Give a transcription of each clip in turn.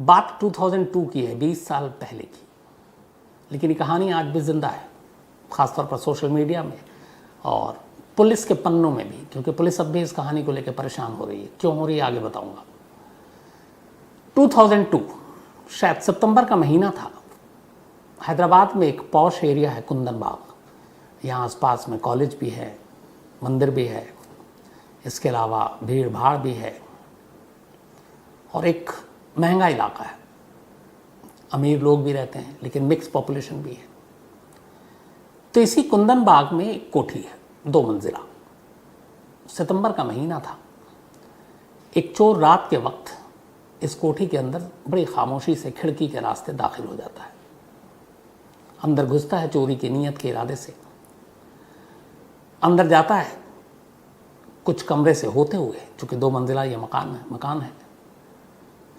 बात 2002 की है, 20 साल पहले की, लेकिन ये कहानी आज भी जिंदा है, ख़ासतौर पर सोशल मीडिया में और पुलिस के पन्नों में भी, क्योंकि पुलिस अब भी इस कहानी को लेकर परेशान हो रही है। क्यों हो रही है आगे बताऊंगा। 2002 शायद सितंबर का महीना था। हैदराबाद में एक पॉश एरिया है कुंदन बाग। यहाँ आसपास में कॉलेज भी है, मंदिर भी है, इसके अलावा भीड़ भाड़ भी है और एक महंगा इलाका है। अमीर लोग भी रहते हैं लेकिन मिक्स पॉपुलेशन भी है। तो इसी कुंदन बाग में एक कोठी है, 2 मंजिला। सितंबर का महीना था। एक चोर रात के वक्त इस कोठी के अंदर बड़ी खामोशी से खिड़की के रास्ते दाखिल हो जाता है। अंदर घुसता है चोरी की नीयत के इरादे से। अंदर जाता है कुछ कमरे से होते हुए, चूँकि 2 मंजिला ये मकान है।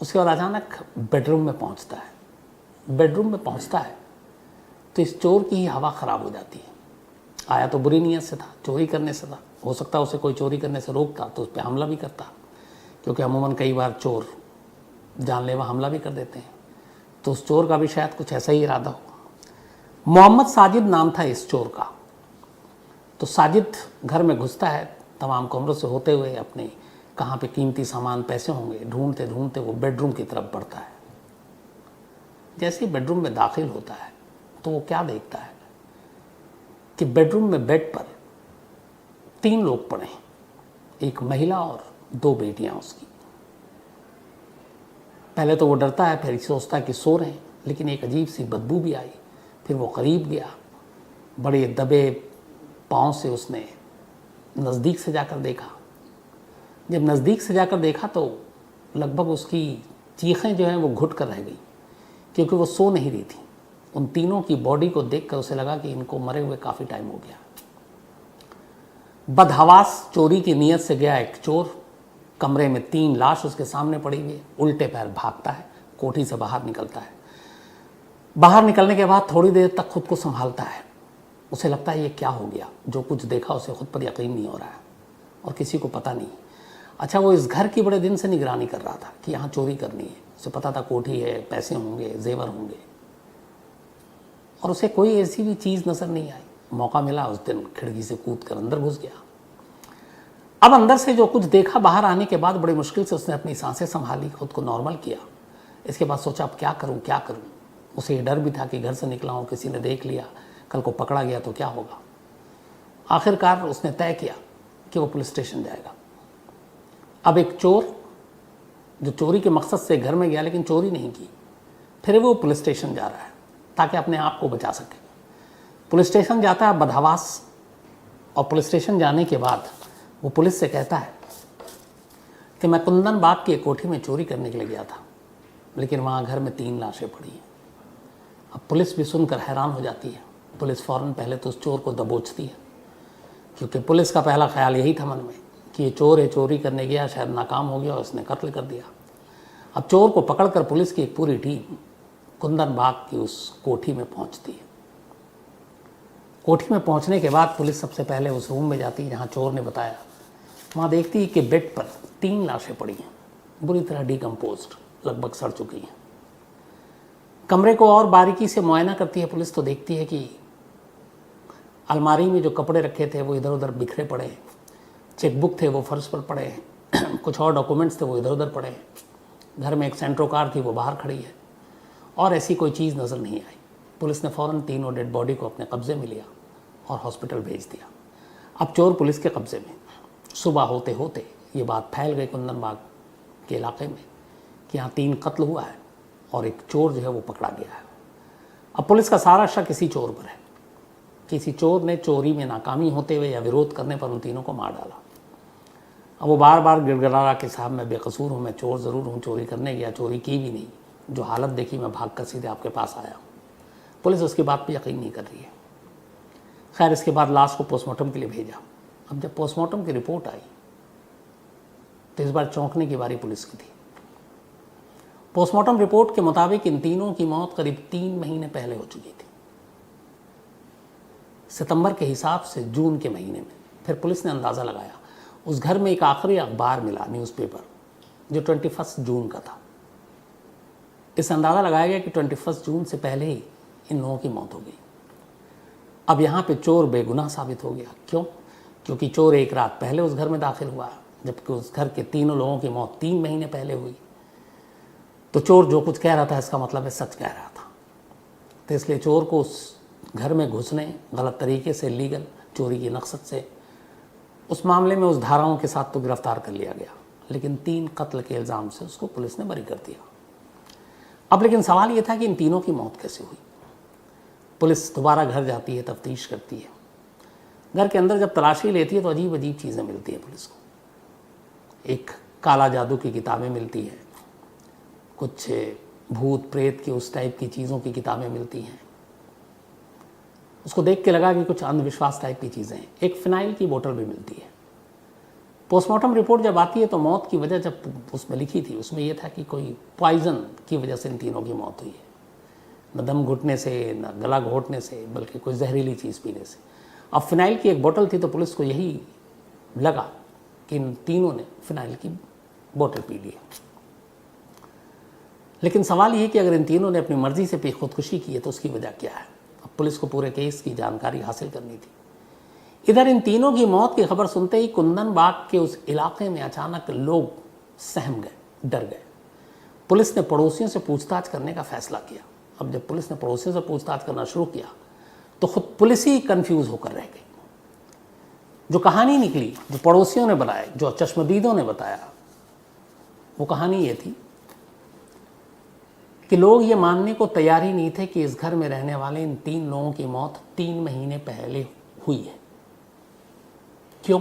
उसके बाद अचानक बेडरूम में पहुंचता है। बेडरूम में पहुंचता है तो इस चोर की ही हवा ख़राब हो जाती है। आया तो बुरी नीयत से था, चोरी करने से था। हो सकता है उसे कोई चोरी करने से रोकता तो उस पर हमला भी करता, क्योंकि अमूमन कई बार चोर जानलेवा हमला भी कर देते हैं। तो उस चोर का भी शायद कुछ ऐसा ही इरादा हो। मोहम्मद साजिद नाम था इस चोर का। तो साजिद घर में घुसता है, तमाम कमरों से होते हुए अपने कहाँ पे कीमती सामान पैसे होंगे ढूंढते ढूंढते वो बेडरूम की तरफ बढ़ता है। जैसे ही बेडरूम में दाखिल होता है तो वो क्या देखता है कि बेडरूम में बेड पर 3 लोग पड़े हैं, एक महिला और 2 बेटियां उसकी। पहले तो वो डरता है, फिर सोचता है कि सो रहे हैं, लेकिन एक अजीब सी बदबू भी आई। फिर वो करीब गया, बड़े दबे पाँव से उसने नज़दीक से जाकर देखा। जब नज़दीक से जाकर देखा तो लगभग उसकी चीखें जो हैं वो घुट कर रह गई, क्योंकि वो सो नहीं रही थी। उन तीनों की बॉडी को देखकर उसे लगा कि इनको मरे हुए काफ़ी टाइम हो गया। बदहवास चोरी की नीयत से गया एक चोर, कमरे में 3 लाश उसके सामने पड़ी हुई, उल्टे पैर भागता है, कोठी से बाहर निकलता है। बाहर निकलने के बाद थोड़ी देर तक खुद को संभालता है। उसे लगता है ये क्या हो गया। जो कुछ देखा उसे खुद पर यकीन नहीं हो रहा है और किसी को पता नहीं। अच्छा, वो इस घर की बड़े दिन से निगरानी कर रहा था कि यहाँ चोरी करनी है। उसे पता था कोठी है, पैसे होंगे, जेवर होंगे, और उसे कोई ऐसी भी चीज़ नज़र नहीं आई। मौका मिला उस दिन, खिड़की से कूद कर अंदर घुस गया। अब अंदर से जो कुछ देखा, बाहर आने के बाद बड़ी मुश्किल से उसने अपनी सांसें संभाली, खुद को नॉर्मल किया। इसके बाद सोचा अब क्या करूँ क्या करूँ। उसे ये डर भी था कि घर से निकला हूँ, किसी ने देख लिया, कल को पकड़ा गया तो क्या होगा। आखिरकार उसने तय किया कि वो पुलिस स्टेशन जाएगा। अब एक चोर जो चोरी के मकसद से घर में गया लेकिन चोरी नहीं की, फिर वो पुलिस स्टेशन जा रहा है ताकि अपने आप को बचा सके। पुलिस स्टेशन जाता है बदहवास, और पुलिस स्टेशन जाने के बाद वो पुलिस से कहता है कि मैं कुंदन बाग की एक कोठी में चोरी करने के लिए गया था, लेकिन वहाँ घर में 3 लाशें पड़ी हैं। अब पुलिस भी सुनकर हैरान हो जाती है। पुलिस फ़ौरन पहले तो उस चोर को दबोचती है, क्योंकि पुलिस का पहला ख्याल यही था मन में कि ये चोर है, चोरी करने गया, शायद नाकाम हो गया और उसने कत्ल कर दिया। अब चोर को पकड़कर पुलिस की एक पूरी टीम कुंदन बाग की उस कोठी में पहुंचती है। कोठी में पहुंचने के बाद पुलिस सबसे पहले उस रूम में जाती है जहां चोर ने बताया। वहां देखती है कि बेड पर 3 लाशें पड़ी हैं, बुरी तरह डिकम्पोज्ड, लगभग सड़ चुकी हैं। कमरे को और बारीकी से मुआयना करती है पुलिस तो देखती है कि अलमारी में जो कपड़े रखे थे वो इधर उधर बिखरे पड़े हैं, चेकबुक थे वो फर्श पर पड़े हैं, कुछ और डॉक्यूमेंट्स थे वो इधर उधर पड़े हैं। घर में एक सेंट्रो कार थी वो बाहर खड़ी है, और ऐसी कोई चीज़ नज़र नहीं आई। पुलिस ने फ़ौरन तीनों डेड बॉडी को अपने कब्ज़े में लिया और हॉस्पिटल भेज दिया। अब चोर पुलिस के कब्ज़े में। सुबह होते होते ये बात फैल गई कुंदन बाग के इलाके में कि यहाँ 3 कत्ल हुआ है और एक चोर जो है वो पकड़ा गया है। अब पुलिस का सारा शक इसी चोर पर है। किसी चोर ने चोरी में नाकामी होते हुए या विरोध करने पर उन तीनों को मार डाला। अब वो बार बार गिड़गिड़ा रहा कि साहब मैं बेकसूर हूँ, मैं चोर ज़रूर हूँ, चोरी करने गया, चोरी की भी नहीं, जो हालत देखी मैं भाग कर सीधे आपके पास आया हूँ। पुलिस उसकी बात पर यकीन नहीं कर रही है। खैर, इसके बाद लाश को पोस्टमार्टम के लिए भेजा। अब जब पोस्टमार्टम की रिपोर्ट आई तो इस बार चौंकने की बारी पुलिस की थी। पोस्टमार्टम रिपोर्ट के मुताबिक इन तीनों की मौत करीब 3 महीने पहले हो चुकी थी, सितंबर के हिसाब से जून के महीने में। फिर पुलिस ने अंदाज़ा लगाया, उस घर में एक आखिरी अखबार मिला, न्यूज़पेपर, जो 21 जून का था। इस अंदाज़ा लगाया गया कि 21 जून से पहले ही इन लोगों की मौत हो गई। अब यहाँ पे चोर बेगुनाह साबित हो गया। क्यों? क्योंकि चोर एक रात पहले उस घर में दाखिल हुआ, जबकि उस घर के तीनों लोगों की मौत 3 महीने पहले हुई। तो चोर जो कुछ कह रहा था इसका मतलब है सच कह रहा था। तो इसलिए चोर को उस घर में घुसने, गलत तरीके से लीगल चोरी की मकसद से, उस मामले में उस धाराओं के साथ तो गिरफ्तार कर लिया गया, लेकिन 3 कत्ल के इल्ज़ाम से उसको पुलिस ने बरी कर दिया। अब लेकिन सवाल ये था कि इन तीनों की मौत कैसे हुई। पुलिस दोबारा घर जाती है, तफ्तीश करती है। घर के अंदर जब तलाशी लेती है तो अजीब अजीब चीज़ें मिलती हैं पुलिस को। एक काला जादू की किताबें मिलती हैं, कुछ भूत प्रेत की उस टाइप की चीज़ों की किताबें मिलती हैं। उसको देख के लगा कि कुछ अंधविश्वास टाइप की चीज़ें हैं। एक फिनाइल की बोतल भी मिलती है। पोस्टमार्टम रिपोर्ट जब आती है तो मौत की वजह जब उसमें लिखी थी, उसमें यह था कि कोई पॉइज़न की वजह से इन तीनों की मौत हुई है। न दम घुटने से, न गला घोटने से, बल्कि कोई जहरीली चीज़ पीने से। अब फिनाइल की एक बोतल थी तो पुलिस को यही लगा कि इन तीनों ने फिनाइल की बोतल पी ली। लेकिन सवाल ये कि अगर इन तीनों ने अपनी मर्जी से खुदकुशी की है तो उसकी वजह क्या है। अब पुलिस को पूरे केस की जानकारी हासिल करनी थी। इधर इन तीनों की मौत की खबर सुनते ही कुंदन बाग के उस इलाके में अचानक लोग सहम गए, डर गए। पुलिस ने पड़ोसियों से पूछताछ करने का फैसला किया। अब जब पुलिस ने पड़ोसियों से पूछताछ करना शुरू किया तो खुद पुलिस ही कंफ्यूज होकर रह गई। जो कहानी निकली, जो पड़ोसियों ने बनाई, जो चश्मदीदों ने बताया, वो कहानी ये थी कि लोग ये मानने को तैयार ही नहीं थे कि इस घर में रहने वाले इन 3 लोगों की मौत 3 महीने पहले हुई है। क्यों?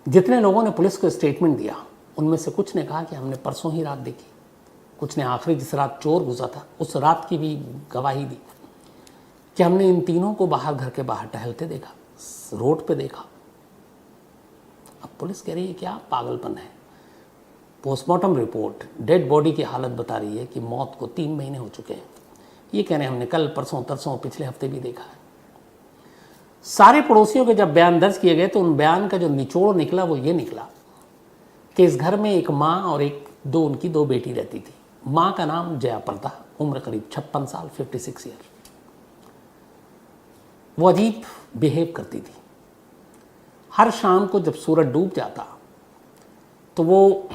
जितने लोगों ने पुलिस को स्टेटमेंट दिया उनमें से कुछ ने कहा कि हमने परसों ही रात देखी, कुछ ने आखिरी जिस रात चोर घुसा था उस रात की भी गवाही दी कि हमने इन तीनों को बाहर, घर के बाहर टहलते देखा, रोड पे देखा। अब पुलिस कह रही है क्या पागलपन है। पोस्टमार्टम रिपोर्ट डेड बॉडी की हालत बता रही है कि मौत को 3 महीने हो चुके हैं। ये कह रहे हैं हमने कल, परसों, तरसों, पिछले हफ्ते भी देखा है। सारे पड़ोसियों के जब बयान दर्ज किए गए तो उन बयान का जो निचोड़ निकला वो ये निकला कि इस घर में एक माँ और उनकी 2 बेटी रहती थी। माँ का नाम जया प्रदा, उम्र करीब 56 साल, 56 ईयर। वो अजीब बिहेव करती थी। हर शाम को जब सूरज डूब जाता तो वो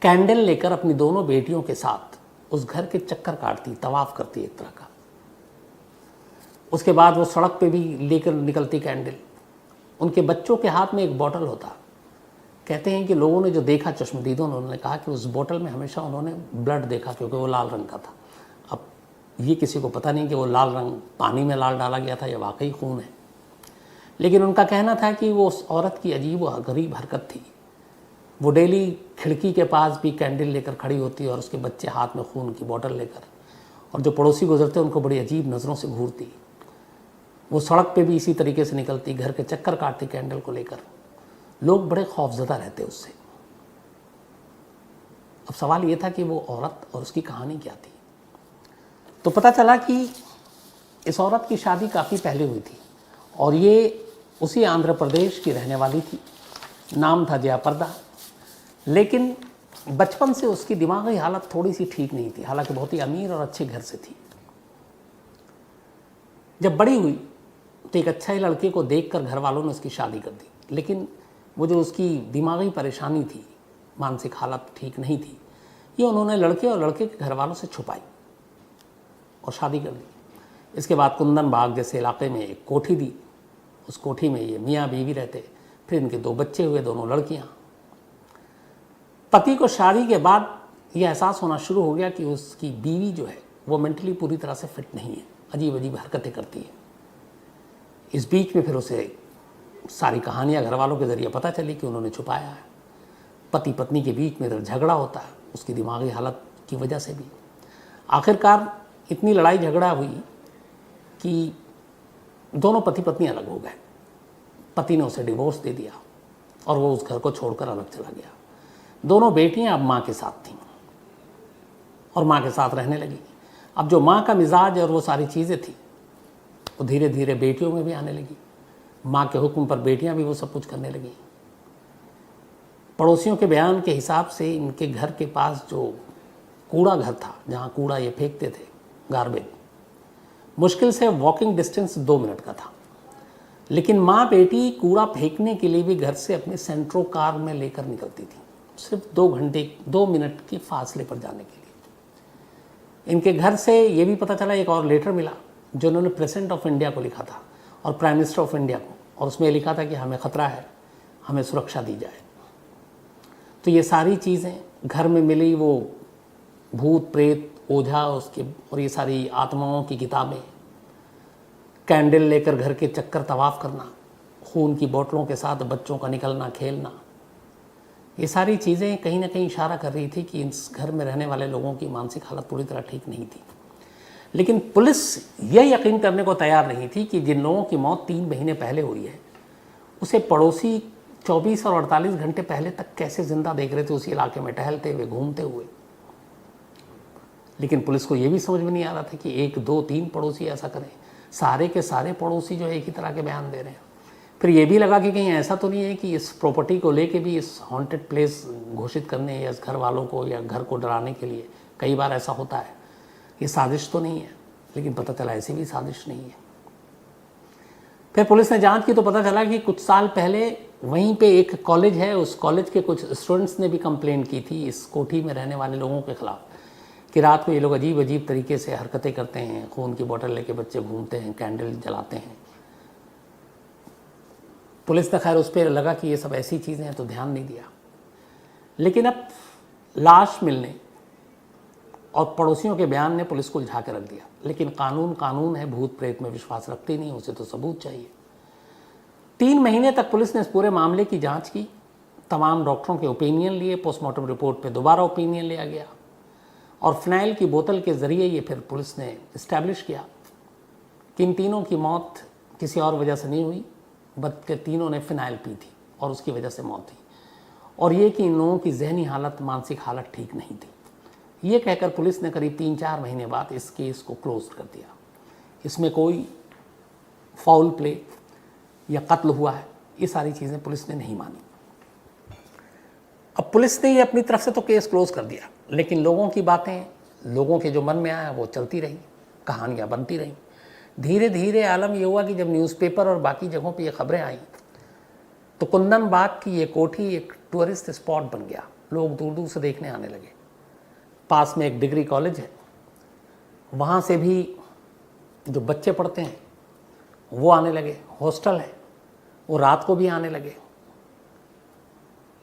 कैंडल लेकर अपनी दोनों बेटियों के साथ उस घर के चक्कर काटती, तवाफ करती एक तरह का। उसके बाद वो सड़क पे भी लेकर निकलती कैंडल। उनके बच्चों के हाथ में एक बोतल होता। कहते हैं कि लोगों ने जो देखा, चश्मदीदों ने, उन्होंने कहा कि उस बोतल में हमेशा उन्होंने ब्लड देखा क्योंकि वो लाल रंग का था। अब ये किसी को पता नहीं कि वो लाल रंग पानी में लाल डाला गया था या वाकई खून है, लेकिन उनका कहना था कि वो उस औरत की अजीब व गरीब हरकत थी। वो डेली खिड़की के पास भी कैंडल लेकर खड़ी होती और उसके बच्चे हाथ में खून की बोतल लेकर, और जो पड़ोसी गुजरते उनको बड़ी अजीब नज़रों से घूरती। वो सड़क पे भी इसी तरीके से निकलती, घर के चक्कर काटती कैंडल को लेकर। लोग बड़े खौफजदा रहते उससे। अब सवाल ये था कि वो औरत और उसकी कहानी क्या थी। तो पता चला कि इस औरत की शादी काफ़ी पहले हुई थी और ये उसी आंध्र प्रदेश की रहने वाली थी। नाम था जया प्रदा, लेकिन बचपन से उसकी दिमागी हालत थोड़ी सी ठीक नहीं थी, हालांकि बहुत ही अमीर और अच्छे घर से थी। जब बड़ी हुई तो एक अच्छे लड़के को देखकर घर वालों ने उसकी शादी कर दी, लेकिन वो जो उसकी दिमागी परेशानी थी, मानसिक हालत ठीक नहीं थी, ये उन्होंने लड़के और लड़के के घर वालों से छुपाई और शादी कर दी। इसके बाद कुंदन बाग जैसे इलाके में एक कोठी दी। उस कोठी में ये मियाँ बीवी रहते। फिर इनके 2 बच्चे हुए, दोनों लड़कियाँ। पति को शादी के बाद ये एहसास होना शुरू हो गया कि उसकी बीवी जो है वो मेंटली पूरी तरह से फिट नहीं है, अजीब अजीब हरकतें करती है। इस बीच में फिर उसे सारी कहानियाँ घर वालों के ज़रिए पता चली कि उन्होंने छुपाया है। पति पत्नी के बीच में झगड़ा होता है उसकी दिमागी हालत की वजह से भी। आखिरकार इतनी लड़ाई झगड़ा हुई कि दोनों पति पत्नी अलग हो गए। पति ने उसे डिवोर्स दे दिया और वो उस घर को छोड़कर अलग चला गया। दोनों बेटियां अब माँ के साथ थीं और माँ के साथ रहने लगी। अब जो माँ का मिजाज और वो सारी चीज़ें थी वो धीरे धीरे बेटियों में भी आने लगी। माँ के हुक्म पर बेटियां भी वो सब कुछ करने लगी। पड़ोसियों के बयान के हिसाब से इनके घर के पास जो कूड़ा घर था जहाँ कूड़ा ये फेंकते थे, गार्बेज। मुश्किल से वॉकिंग डिस्टेंस 2 मिनट का था, लेकिन माँ बेटी कूड़ा फेंकने के लिए भी घर से अपने सेंट्रो कार में लेकर निकलती थी, सिर्फ 2 मिनट के फासले पर जाने के लिए। इनके घर से ये भी पता चला, एक और लेटर मिला जो उन्होंने प्रेसिडेंट ऑफ इंडिया को लिखा था और प्राइम मिनिस्टर ऑफ इंडिया को, और उसमें लिखा था कि हमें ख़तरा है, हमें सुरक्षा दी जाए। तो ये सारी चीज़ें घर में मिली, वो भूत प्रेत ओझा उसके और ये सारी आत्माओं की किताबें, कैंडल लेकर घर के चक्कर तवाफ़ करना, खून की बोतलों के साथ बच्चों का निकलना खेलना, ये सारी चीज़ें कहीं ना कहीं इशारा कर रही थी कि इस घर में रहने वाले लोगों की मानसिक हालत पूरी तरह ठीक नहीं थी। लेकिन पुलिस यह यकीन करने को तैयार नहीं थी कि जिन लोगों की मौत 3 महीने पहले हुई है, उसे पड़ोसी 24 और 48 घंटे पहले तक कैसे जिंदा देख रहे थे, उसी इलाके में टहलते हुए, घूमते हुए। लेकिन पुलिस को यह भी समझ में नहीं आ रहा था कि 1, 2, 3 पड़ोसी ऐसा करें, सारे के सारे पड़ोसी जो एक ही तरह के बयान दे रहे हैं। फिर ये भी लगा कि कहीं ऐसा तो नहीं है कि इस प्रॉपर्टी को लेके भी इस हॉन्टेड प्लेस घोषित करने या इस घर वालों को या घर को डराने के लिए, कई बार ऐसा होता है, ये साजिश तो नहीं है। लेकिन पता चला ऐसी भी साजिश नहीं है। फिर पुलिस ने जांच की तो पता चला कि कुछ साल पहले वहीं पे एक कॉलेज है, उस कॉलेज के कुछ स्टूडेंट्स ने भी कंप्लेन की थी इस कोठी में रहने वाले लोगों के खिलाफ कि रात को ये लोग अजीब अजीब तरीके से हरकतें करते हैं, खून की बोतल लेके बच्चे घूमते हैं, कैंडल जलाते हैं। पुलिस ने खैर उस पर लगा कि ये सब ऐसी चीज़ें हैं तो ध्यान नहीं दिया। लेकिन अब लाश मिलने और पड़ोसियों के बयान ने पुलिस को उलझा के रख दिया। लेकिन कानून कानून है, भूत प्रेत में विश्वास रखते नहीं, उसे तो सबूत चाहिए। 3 महीने तक पुलिस ने इस पूरे मामले की जांच की, तमाम डॉक्टरों के ओपिनियन लिए, पोस्टमार्टम रिपोर्ट पे दोबारा ओपिनियन लिया गया और फिनाइल की बोतल के ज़रिए ये फिर पुलिस ने इस्टेब्लिश किया कि इन तीनों की मौत किसी और वजह से नहीं हुई, बल्कि तीनों ने फिनाइल पी थी और उसकी वजह से मौत थी, और ये कि इन लोगों की जहनी हालत, मानसिक हालत ठीक नहीं थी। ये कहकर पुलिस ने करीब 3-4 महीने बाद इस केस को क्लोज कर दिया। इसमें कोई फाउल प्ले या कत्ल हुआ है, ये सारी चीज़ें पुलिस ने नहीं मानी। अब पुलिस ने ये अपनी तरफ से तो केस क्लोज कर दिया, लेकिन लोगों की बातें, लोगों के जो मन में आया वो चलती रही, कहानियाँ बनती रहीं। धीरे धीरे आलम ये हुआ कि जब न्यूज़पेपर और बाकी जगहों पे ये खबरें आई तो कुंदन बाग की ये कोठी एक टूरिस्ट स्पॉट बन गया। लोग दूर दूर से देखने आने लगे। पास में एक डिग्री कॉलेज है, वहाँ से भी जो बच्चे पढ़ते हैं वो आने लगे। हॉस्टल है, वो रात को भी आने लगे।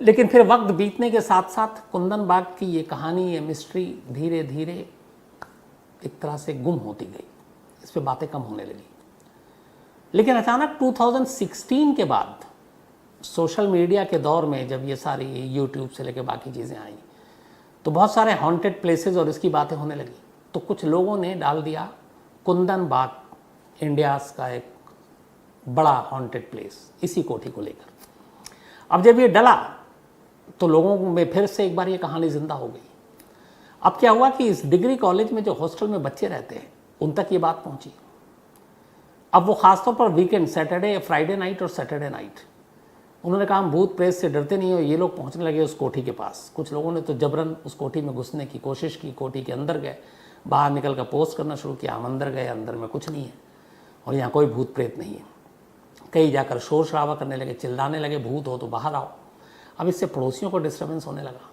लेकिन फिर वक्त बीतने के साथ साथ कुंदन बाग की ये कहानी, ये मिस्ट्री धीरे धीरे एक तरह से गुम होती गई, इस पे बातें कम होने लगी। लेकिन अचानक 2016 के बाद सोशल मीडिया के दौर में जब ये सारी यूट्यूब से लेकर बाकी चीज़ें आई तो बहुत सारे हॉन्टेड प्लेसेस और इसकी बातें होने लगी। तो कुछ लोगों ने डाल दिया कुंदन बाग इंडियाज़ का एक बड़ा हॉन्टेड प्लेस, इसी कोठी को लेकर। अब जब ये डला तो लोगों में फिर से एक बार ये कहानी जिंदा हो गई। अब क्या हुआ कि इस डिग्री कॉलेज में जो हॉस्टल में बच्चे रहते हैं उन तक ये बात पहुंची। अब वो खासतौर पर वीकेंड, सैटरडे, फ्राइडे नाइट और सैटरडे नाइट, उन्होंने कहा हम भूत प्रेत से डरते नहीं हो। ये लोग पहुंचने लगे उस कोठी के पास। कुछ लोगों ने तो जबरन उस कोठी में घुसने की कोशिश की, कोठी के अंदर गए, बाहर निकल कर पोस्ट करना शुरू किया, हम अंदर गए, अंदर में कुछ नहीं है और यहाँ कोई भूत प्रेत नहीं है। कई जाकर शोर शराबा करने लगे, चिल्लाने लगे भूत हो तो बाहर आओ। अब इससे पड़ोसियों को डिस्टर्बेंस होने लगा।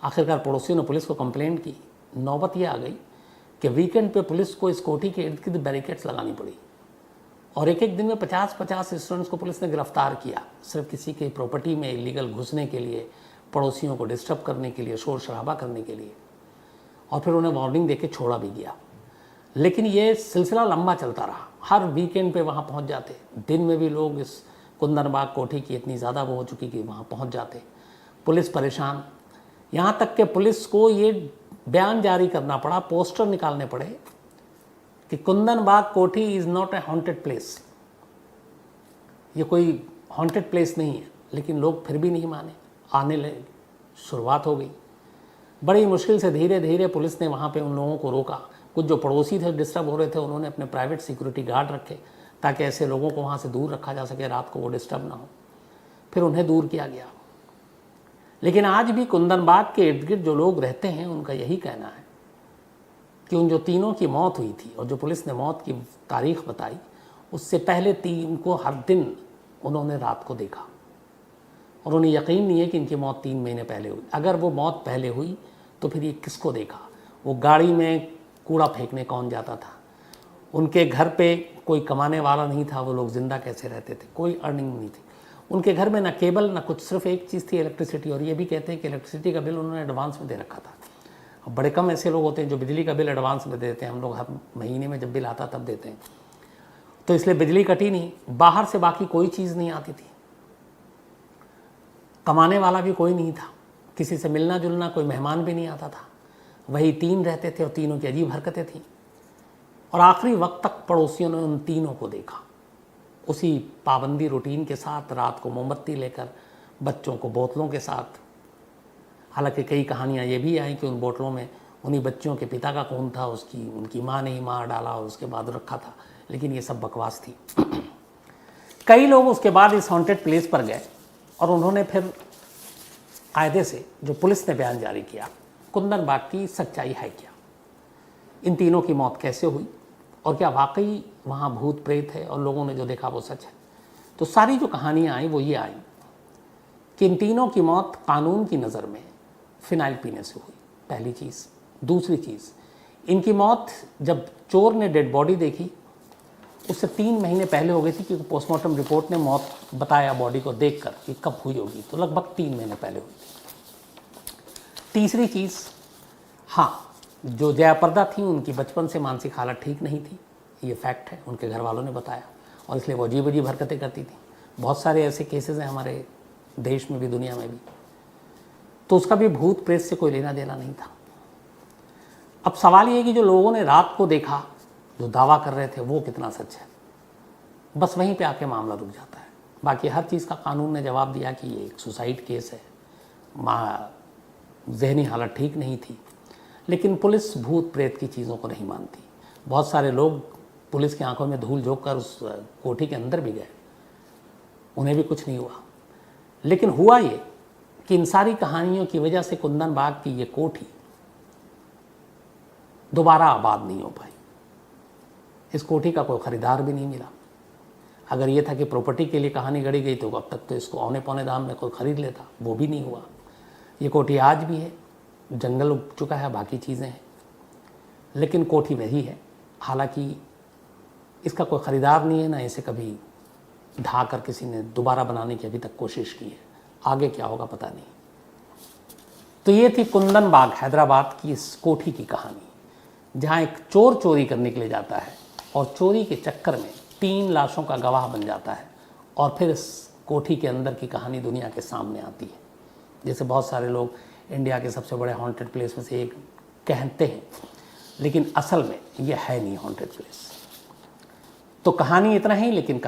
आखिरकार पड़ोसियों ने पुलिस को कंप्लेंट की। नौबत यह आ गई कि वीकेंड पे पुलिस को इस कोठी के इर्द गिर्द बैरिकेड्स लगानी पड़ी और एक एक दिन में 50-50 स्टूडेंट्स को पुलिस ने गिरफ्तार किया, सिर्फ किसी की प्रॉपर्टी में इलीगल घुसने के लिए, पड़ोसियों को डिस्टर्ब करने के लिए, शोर शराबा करने के लिए। और फिर उन्हें वार्निंग देके छोड़ा भी गया। लेकिन ये सिलसिला लंबा चलता रहा। हर वीकेंड पे वहाँ पहुँच जाते। दिन में भी लोग इस कुंदन बाग कोठी की इतनी ज़्यादा वो हो चुकी कि वहाँ पहुँच जाते। पुलिस परेशान, यहाँ तक कि पुलिस को ये बयान जारी करना पड़ा, पोस्टर निकालने पड़े कि कुंदन बाग कोठी is not a haunted place, ये कोई हॉन्टेड प्लेस नहीं है। लेकिन लोग फिर भी नहीं माने, आने लगे, शुरुआत हो गई। बड़ी मुश्किल से धीरे धीरे पुलिस ने वहाँ पे उन लोगों को रोका। कुछ जो पड़ोसी थे डिस्टर्ब हो रहे थे, उन्होंने अपने प्राइवेट सिक्योरिटी गार्ड रखे ताकि ऐसे लोगों को वहाँ से दूर रखा जा सके, रात को वो डिस्टर्ब ना हो। फिर उन्हें दूर किया गया। लेकिन आज भी कुंदनबाग के इर्द गिर्द जो लोग रहते हैं उनका यही कहना है कि उन जो तीनों की मौत हुई थी और जो पुलिस ने मौत की तारीख बताई, उससे पहले तीन को हर दिन उन्होंने रात को देखा और उन्हें यकीन नहीं है कि इनकी मौत 3 महीने पहले हुई। अगर वो मौत पहले हुई तो फिर ये किसको देखा? वो गाड़ी में कूड़ा फेंकने कौन जाता था? उनके घर पे कोई कमाने वाला नहीं था, वो लोग ज़िंदा कैसे रहते थे? कोई अर्निंग नहीं थी उनके घर में, ना केबल ना कुछ, सिर्फ एक चीज़ थी इलेक्ट्रिसिटी। और ये भी कहते हैं कि इलेक्ट्रिसिटी का बिल उन्होंने एडवांस में दे रखा था। अब बड़े कम ऐसे लोग होते हैं जो बिजली का बिल एडवांस में देते हैं, हम लोग हर महीने में जब बिल आता तब देते हैं, तो इसलिए बिजली कटी नहीं। बाहर से बाकी कोई चीज़ नहीं आती थी, कमाने वाला भी कोई नहीं था, किसी से मिलना जुलना, कोई मेहमान भी नहीं आता था। वही 3 रहते थे और तीनों की अजीब हरकतें थीं। और आखिरी वक्त तक पड़ोसियों ने उन तीनों को देखा, उसी पाबंदी रूटीन के साथ, रात को मोमबत्ती लेकर, बच्चों को बोतलों के साथ। हालांकि कई कहानियाँ ये भी आई कि उन बोतलों में उन्हीं बच्चों के पिता का खून था, उनकी माँ ने ही मार डाला और उसके बाद रखा था, लेकिन ये सब बकवास थी। कई लोग उसके बाद इस हॉन्टेड प्लेस पर गए और उन्होंने फिर कायदे से जो पुलिस ने बयान जारी किया, कुंदनबाग की सच्चाई है क्या, इन तीनों की मौत कैसे हुई और क्या वाकई वहाँ भूत प्रेत है और लोगों ने जो देखा वो सच है। तो सारी जो कहानियाँ आई वो ये आई कि इन तीनों की मौत कानून की नज़र में फिनाइल पीने से हुई, पहली चीज़। दूसरी चीज़, इनकी मौत जब चोर ने डेड बॉडी देखी उससे 3 महीने पहले हो गई थी, क्योंकि पोस्टमार्टम रिपोर्ट ने मौत बताया बॉडी को देखकर कि कब हुई होगी, तो लगभग 3 महीने पहले हुई थी। तीसरी चीज़, हाँ, जो जयाप्रदा थी उनकी बचपन से मानसिक हालत ठीक नहीं थी, ये फैक्ट है, उनके घर वालों ने बताया, और इसलिए वो अजीब अजीब हरकतें करती थी। बहुत सारे ऐसे केसेस हैं हमारे देश में भी, दुनिया में भी। तो उसका भी भूत प्रेत से कोई लेना देना नहीं था। अब सवाल ये है कि जो लोगों ने रात को देखा, जो दावा कर रहे थे, वो कितना सच है। बस वहीं पे आके मामला रुक जाता है। बाकी हर चीज़ का कानून ने जवाब दिया कि ये एक सुसाइड केस है, जहनी हालत ठीक नहीं थी। लेकिन पुलिस भूत प्रेत की चीज़ों को नहीं मानती। बहुत सारे लोग पुलिस की आंखों में धूल झोंक कर उस कोठी के अंदर भी गए, उन्हें भी कुछ नहीं हुआ। लेकिन हुआ ये कि इन सारी कहानियों की वजह से कुंदनबाग की ये कोठी दोबारा आबाद नहीं हो पाई। इस कोठी का कोई ख़रीदार भी नहीं मिला। अगर ये था कि प्रॉपर्टी के लिए कहानी गढ़ी गई तो अब तक तो इसको औने पौने दाम में कोई ख़रीद लेता, वो भी नहीं हुआ। ये कोठी आज भी है, जंगल उग चुका है, बाकी चीज़ें हैं, लेकिन कोठी वही है। हालांकि इसका कोई ख़रीदार नहीं है, ना इसे कभी ढा कर किसी ने दोबारा बनाने की अभी तक कोशिश की है। आगे क्या होगा पता नहीं। तो ये थी कुंदनबाग हैदराबाद की इस कोठी की कहानी, जहाँ एक चोर चोरी करने के लिए जाता है और चोरी के चक्कर में 3 लाशों का गवाह बन जाता है, और फिर इस कोठी के अंदर की कहानी दुनिया के सामने आती है। जैसे बहुत सारे लोग इंडिया के सबसे बड़े हॉन्टेड प्लेस में से एक कहते हैं, लेकिन असल में यह है नहीं हॉन्टेड प्लेस। तो कहानी इतना ही, लेकिन